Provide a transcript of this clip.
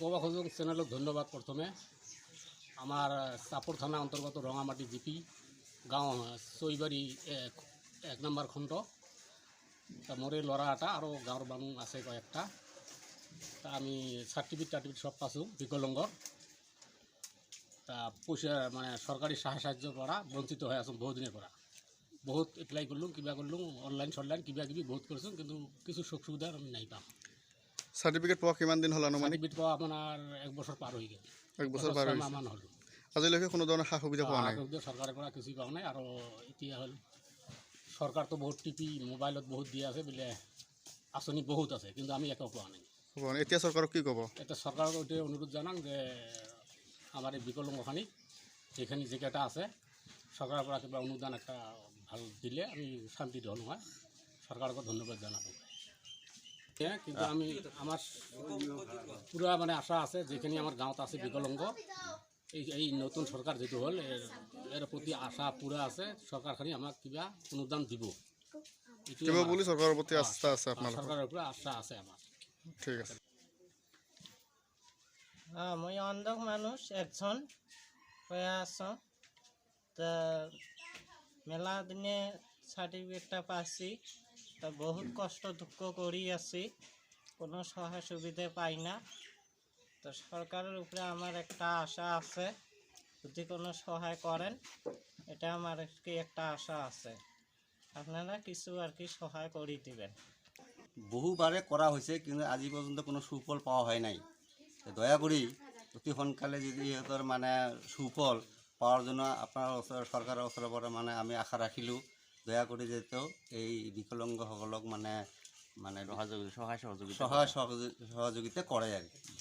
কবা খোঁজো চ্যানেলক ধন্যবাদ। প্রথমে আমার চাপর থানা অন্তর্গত রঙামাটি জিপি গাঁও চৈবাড়ি 1 নম্বর খণ্ড। তা মোরে লড়া এটা আরও গাঁৱৰ মানুহ আছে কয়েকটা। তা আমি সার্টিফিকেট সব পাইছোঁ বিকলঙ্গর। তা পয়সা মানে সরকারি সাহায্যৰ পৰা বঞ্চিত হৈ আছোঁ বহুদিনৰ পৰা। বহুত এপ্লাই করলুম, কিবা করলুম, অনলাইন কিবা কিবি বহুত করছো, কিন্তু কিছু সুখ সুবিধা আমি নাই পাম। সার্টিফিকেট পাওয়া কিমান দিন হল আনুমানিক? সার্টিফিকেট পাওয়া আপনার 1 বছর পার হয়ে গেল। 1 বছর পার হয়েছে। মান হল। আজিলৈকে কোনো ধরনের সা সুবিধা পাওয়া নাই? সরকারের পৰা কিছু পাওয়া নাই। আর এতিয়া হল সরকার তো বহুত টিপি মোবাইলত বহুত দিয়ে আছে বলে আঁচনি বহুত আছে, কিন্তু আমি একো পাওয়া নাই। এতিয়া সরকারক কি কব? এটা সরকারকে ওইটাই অনুরোধ জানাং যে আমার এই বিকলঙ্গখানি যেখানে জায়গাটা আছে সরকারের পৰা কিবা অনুদান একটা ভাল দিলে আমি শান্তিত হল হয়। সরকারকে ধন্যবাদ জানাবো। কিন্তু আমি আমার পুরা মানে আশা আছে যেখানে আমার গাঁৱত আছে বিকলঙ্গ, এই নতুন সরকার যেটো হল এর প্রতি আশা পুরা আছে। সরকারখানি আমাক কিবা অনুদান দিব কিবা বলি সরকারের প্রতি আস্থা আছে আপনার? সরকারের উপরে আশা আছে আমার। ঠিক আছে। মই অন্ধ মানুষ একজন হয়ে আছো। তা মেলা দিনে সার্টিফিকেটটা পাচ্ছি। তা বহুত কষ্ট দুঃখ করি আছি, কোনো সহায় সুবিধা পাই না। তো সরকারের উপরে আমার একটা আশা আছে, যদি কোনো সহায় করেন এটা আমার একটা আশা আছে। আপনারা কিছু আর কি সহায় করে দিবেন। বহুবারে করা হয়েছে, কিন্তু আজি পর্যন্ত কোনো সুফল পাওয়া হয় নাই। দয়া করে অতি সোনকালে যদি ইহঁতৰ মানে সুফল পাওয়ার জন্য আপনার সরকারের ওচৰৰ পৰা মানে আমি আশা রাখিলোঁ। দয়া কৰি যেহেতু এই বিকলঙ্গসকলক মানে সহায় সহযোগিতা কৰে আর কি।